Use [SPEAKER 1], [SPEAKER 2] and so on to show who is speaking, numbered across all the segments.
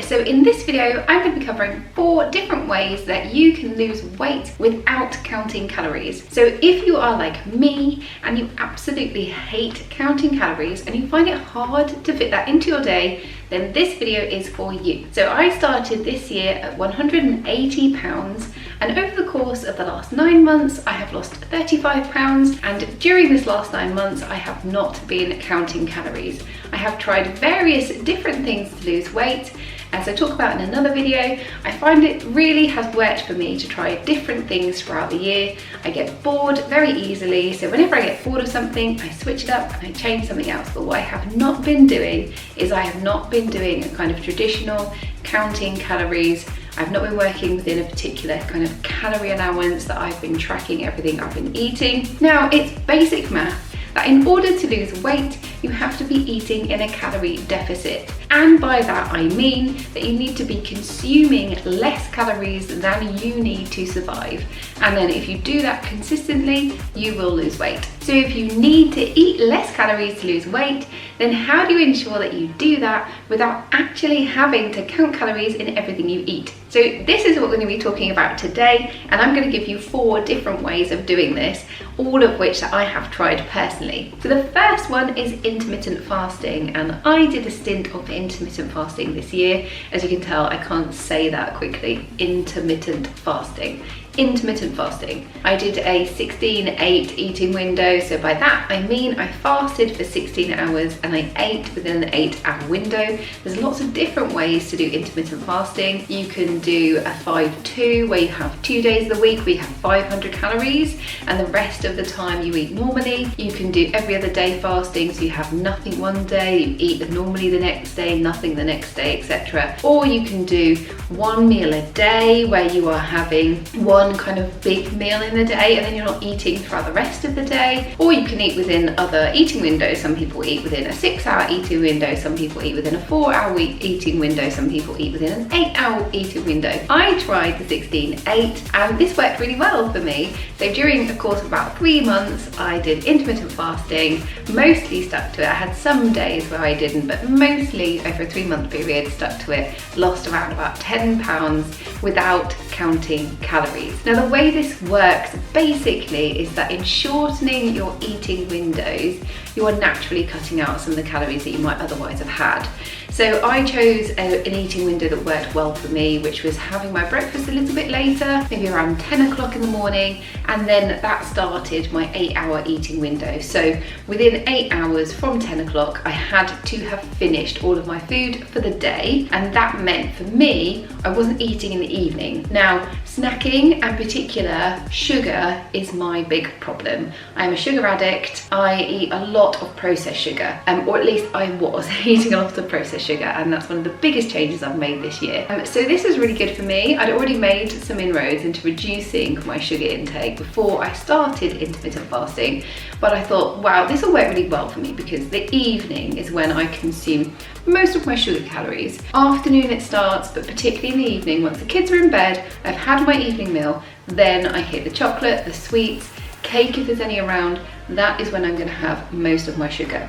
[SPEAKER 1] so in this video I'm going to be covering 4 different ways that you can lose weight without counting calories. So if you are like me and you absolutely hate counting calories and you find it hard to fit that into your day, then this video is for you. So I started this year at 180 pounds, and over the course of the last 9 months I have lost 35 pounds, and during this last 9 months I have not been counting calories. I have tried various different things to lose weight. As I talk about in another video, I find it really has worked for me to try different things throughout the year. I get bored very easily, so whenever I get bored of something, I switch it up and I change something else. But what I have not been doing is I have not been doing a kind of traditional counting calories. I've not been working within a particular kind of calorie allowance that I've been tracking everything I've been eating. Now, it's basic math that in order to lose weight, you have to be eating in a calorie deficit. And by that I mean that you need to be consuming less calories than you need to survive. And then if you do that consistently, you will lose weight. So if you need to eat less calories to lose weight, then how do you ensure that you do that without actually having to count calories in everything you eat? So this is what we're going to be talking about today, and I'm going to give you 4 different ways of doing this, all of which I have tried personally. So the first one is intermittent fasting, and I did a stint of intermittent fasting this year. As you can tell, I can't say that quickly. Intermittent fasting. Intermittent fasting. I did a 16-8 eating window, so by that I mean I fasted for 16 hours and I ate within an 8-hour window. There's lots of different ways to do intermittent fasting. You can do a 5-2 where you have 2 days of the week where you have 500 calories and the rest of the time you eat normally. You can do every other day fasting, so you have nothing one day, you eat normally the next day, nothing the next day, etc. Or you can do 1 meal a day where you are having one kind of big meal in the day and then you're not eating throughout the rest of the day. Or you can eat within other eating windows. Some people eat within a 6-hour eating window, some people eat within a 4-hour eating window, some people eat within an 8-hour eating window. I tried the 16-8 and this worked really well for me. So during the course of about 3 months I did intermittent fasting, mostly stuck to it. I had some days where I didn't, but mostly over a 3-month period stuck to it, lost around about 10 pounds without counting calories. Now the way this works basically is that in shortening your eating windows, you are naturally cutting out some of the calories that you might otherwise have had. So I chose an eating window that worked well for me, which was having my breakfast a little bit later, maybe around 10 o'clock in the morning, and then that started my 8-hour eating window. So within 8 hours from 10 o'clock, I had to have finished all of my food for the day, and that meant for me, I wasn't eating in the evening. Now, snacking and particular sugar is my big problem. I'm a sugar addict. I eat a lot of processed sugar, or at least I was eating a lot of processed sugar, and that's one of the biggest changes I've made this year. So this is really good for me. I'd already made some inroads into reducing my sugar intake before I started intermittent fasting, but I thought, wow, this will work really well for me because the evening is when I consume most of my sugar calories. Afternoon it starts, but particularly in the evening, once the kids are in bed, I've had my evening meal, then I hit the chocolate, the sweets, cake if there's any around. That is when I'm going to have most of my sugar.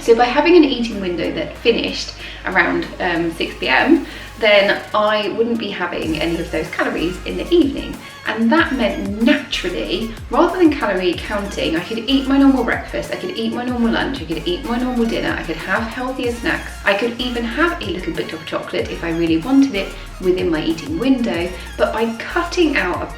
[SPEAKER 1] So by having an eating window that finished around 6 p.m, then I wouldn't be having any of those calories in the evening. And that meant naturally, rather than calorie counting, I could eat my normal breakfast, I could eat my normal lunch, I could eat my normal dinner, I could have healthier snacks, I could even have a little bit of chocolate if I really wanted it within my eating window. But by cutting out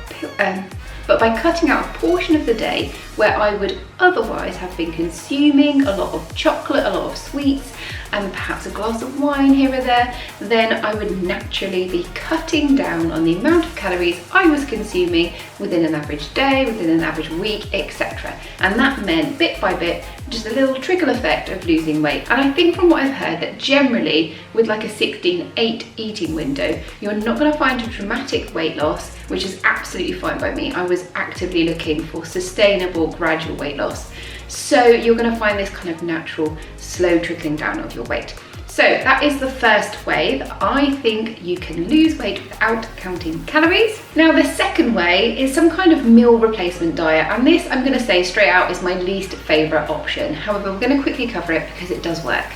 [SPEAKER 1] a portion of the day where I would otherwise have been consuming a lot of chocolate, a lot of sweets, and perhaps a glass of wine here or there, then I would naturally be cutting down on the amount of calories I was consuming within an average day, within an average week, etc. And that meant bit by bit, just a little trickle effect of losing weight. And I think from what I've heard that generally with like a 16-8 eating window, you're not going to find a dramatic weight loss, which is absolutely fine by me. I was actively looking for sustainable, gradual weight loss. So you're going to find this kind of natural, slow trickling down of your weight. So that is the first way that I think you can lose weight without counting calories. Now the second way is some kind of meal replacement diet, and this I'm going to say straight out is my least favourite option. However, we're going to quickly cover it because it does work.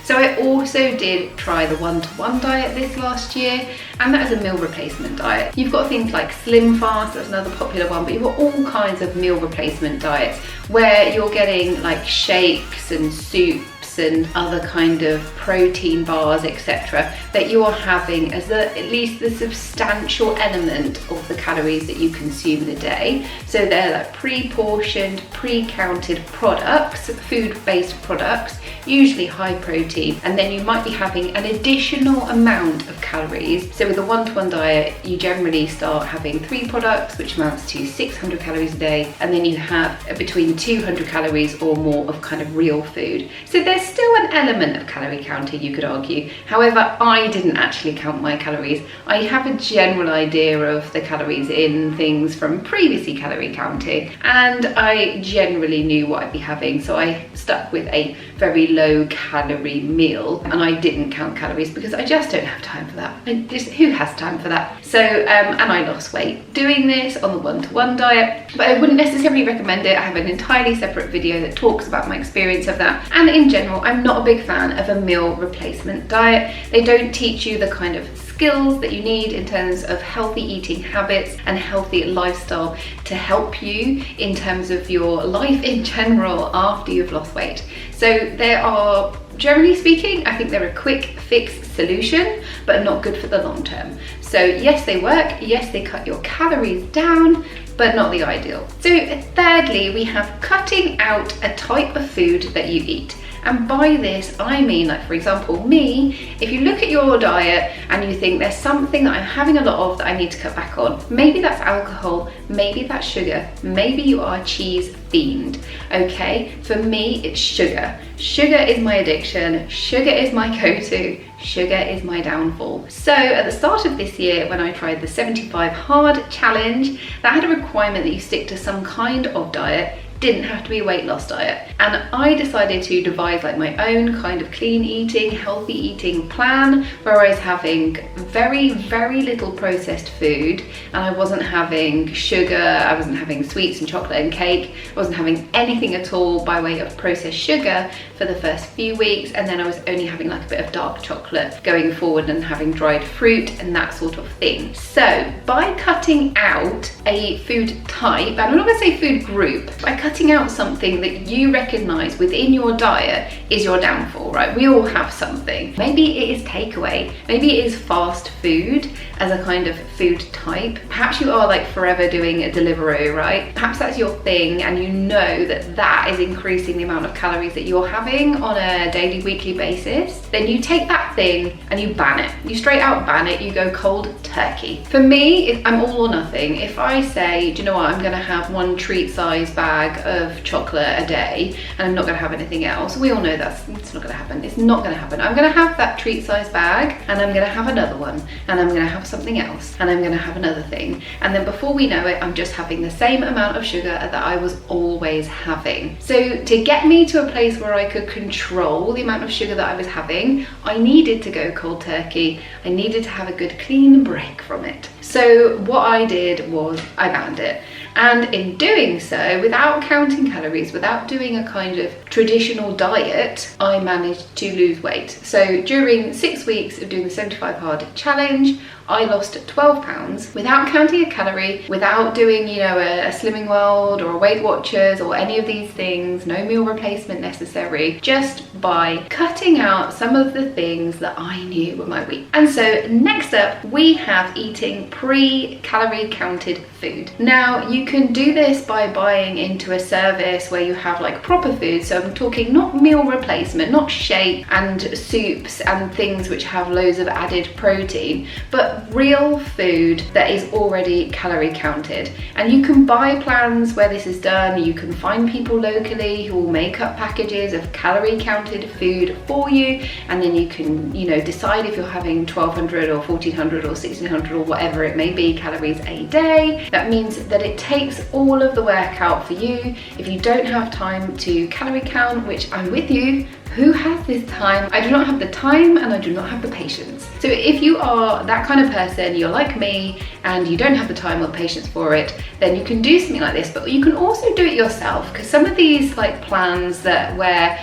[SPEAKER 1] So I also did try the 1-to-1 diet this last year, and that is a meal replacement diet. You've got things like Slim Fast, that's another popular one, but you've got all kinds of meal replacement diets where you're getting like shakes and soups and other kind of protein bars, etc., that you are having as at least the substantial element of the calories that you consume in a day. So they're like pre-portioned, pre-counted products, food-based products, usually high protein, and then you might be having an additional amount of calories. So with a 1-to-1 diet, you generally start having 3 products, which amounts to 600 calories a day, and then you have between 200 calories or more of kind of real food. So there's still an element of calorie counting, you could argue. However, I didn't actually count my calories. I have a general idea of the calories in things from previously calorie counting, and I generally knew what I'd be having, so I stuck with a very low calorie meal, and I didn't count calories because I just don't have time for that. Who has time for that? So and I lost weight doing this on the 1-to-1 diet, but I wouldn't necessarily recommend it. I have an entirely separate video that talks about my experience of that, and in general I'm not a big fan of a meal replacement diet. They don't teach you the kind of skills that you need in terms of healthy eating habits and healthy lifestyle to help you in terms of your life in general after you've lost weight. So there are, generally speaking, I think they're a quick fix solution, but not good for the long term. So yes, they work, yes, they cut your calories down, but not the ideal. So thirdly, we have cutting out a type of food that you eat. And by this, I mean, like for example, me, if you look at your diet and you think there's something that I'm having a lot of that I need to cut back on, maybe that's alcohol, maybe that's sugar, maybe you are a cheese fiend, okay? For me, it's sugar. Sugar is my addiction, sugar is my go-to, sugar is my downfall. So at the start of this year, when I tried the 75 hard challenge, that had a requirement that you stick to some kind of diet. Didn't have to be a weight loss diet, and I decided to devise like my own kind of clean eating, healthy eating plan where I was having very little processed food, and I wasn't having sugar, I wasn't having sweets and chocolate and cake, I wasn't having anything at all by way of processed sugar for the first few weeks, and then I was only having like a bit of dark chocolate going forward and having dried fruit and that sort of thing. So by cutting out a food type, and I'm not going to say food group, by cutting out something that you recognize within your diet is your downfall, right? We all have something. Maybe it is takeaway, maybe it is fast food as a kind of food type. Perhaps you are like forever doing a Deliveroo, right? Perhaps that's your thing, and you know that that is increasing the amount of calories that you're having on a daily, weekly basis. Then you take that thing and you ban it. You straight out ban it, you go cold turkey. For me, I'm all or nothing. If I say, do you know what, I'm gonna have 1 treat size bag of chocolate a day and I'm not gonna have anything else, we all know it's not gonna happen. It's not gonna happen. I'm gonna have that treat size bag, and I'm gonna have another one, and I'm gonna have something else, and I'm gonna have another thing, and then before we know it, I'm just having the same amount of sugar that I was always having. So to get me to a place where I could control the amount of sugar that I was having, I needed to go cold turkey. I needed to have a good clean break from it. So what I did was I banned it. And in doing so, without counting calories, without doing a kind of traditional diet, I managed to lose weight. So during 6 weeks of doing the 75 hard challenge, I lost 12 pounds without counting a calorie, without doing, you know, a Slimming World or a Weight Watchers or any of these things, no meal replacement necessary, just by cutting out some of the things that I knew were my weak. And so next up, we have eating pre-calorie counted food. Now, you can do this by buying into a service where you have like proper food. So I'm talking not meal replacement, not shake and soups and things which have loads of added protein, but real food that is already calorie counted. And you can buy plans where this is done. You can find people locally who will make up packages of calorie counted food for you, and then you can, you know, decide if you're having 1200 or 1400 or 1600 or whatever it may be calories a day. That means that it takes all of the work out for you. If you don't have time to calorie count, which I'm with you, who has this time? I do not have the time and I do not have the patience. So if you are that kind of person, you're like me and you don't have the time or the patience for it, then you can do something like this, but you can also do it yourself, because some of these like plans where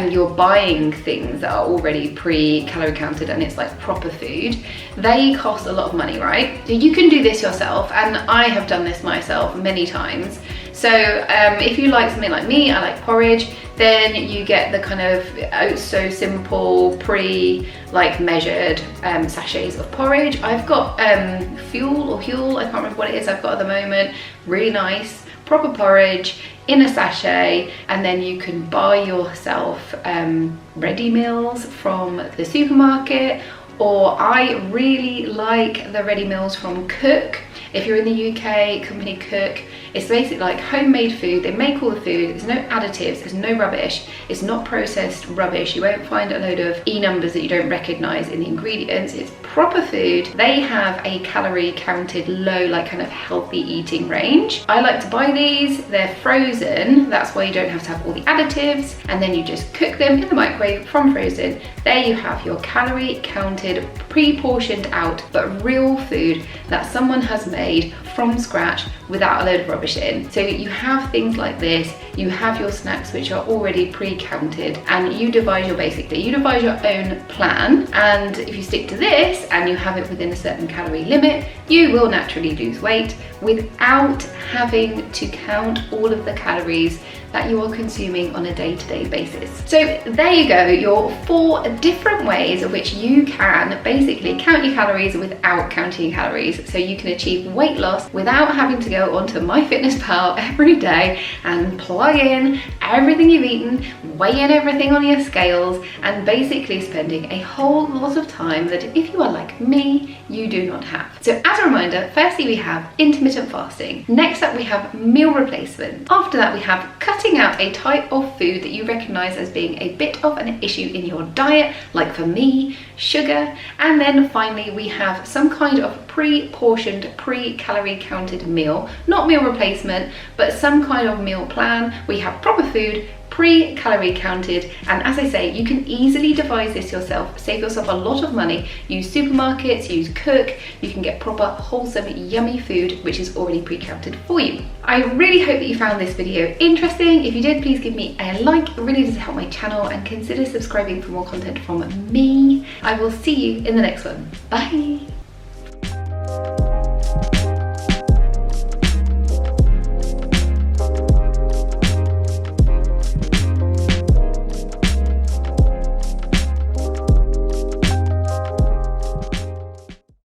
[SPEAKER 1] you're buying things that are already pre-calorie counted and it's like proper food, they cost a lot of money, right? So you can do this yourself, and I have done this myself many times. So if you like something like me, I like porridge, then you get the kind of oh so simple measured sachets of porridge. I've got Fuel, I can't remember what it is I've got at the moment, really nice proper porridge in a sachet. And then you can buy yourself ready meals from the supermarket, or I really like the ready meals from Cook. If you're in the UK, company Cook, it's basically like homemade food. They make all the food, there's no additives, there's no rubbish, it's not processed rubbish. You won't find a load of E numbers that you don't recognize in the ingredients. It's proper food. They have a calorie counted low, like kind of healthy eating range. I like to buy these, they're frozen, that's why you don't have to have all the additives, and then you just cook them in the microwave from frozen. There you have your calorie counted, pre-portioned out, but real food that someone has made from scratch without a load of rubbish in. So you have things like this, you have your snacks which are already pre-counted, and you devise your own plan, and if you stick to this and you have it within a certain calorie limit, you will naturally lose weight without having to count all of the calories that you are consuming on a day-to-day basis. So there you go, your 4 different ways in which you can basically count your calories without counting your calories. So you can achieve weight loss without having to go onto MyFitnessPal every day and plug in everything you've eaten, weigh in everything on your scales, and basically spending a whole lot of time that if you are like me, you do not have. So as a reminder, firstly we have intermittent fasting. Next up we have meal replacement. After that we have cutting out a type of food that you recognize as being a bit of an issue in your diet, like for me, sugar. And then finally we have some kind of pre-portioned, pre-calorie counted meal, not meal replacement, but some kind of meal plan. We have proper food, pre-calorie counted, and as I say, you can easily devise this yourself, save yourself a lot of money. Use supermarkets, use Cook, you can get proper wholesome yummy food which is already pre-counted for you. I really hope that you found this video interesting. If you did, please give me a like, it really does help my channel, and consider subscribing for more content from me. I will see you in the next one. Bye.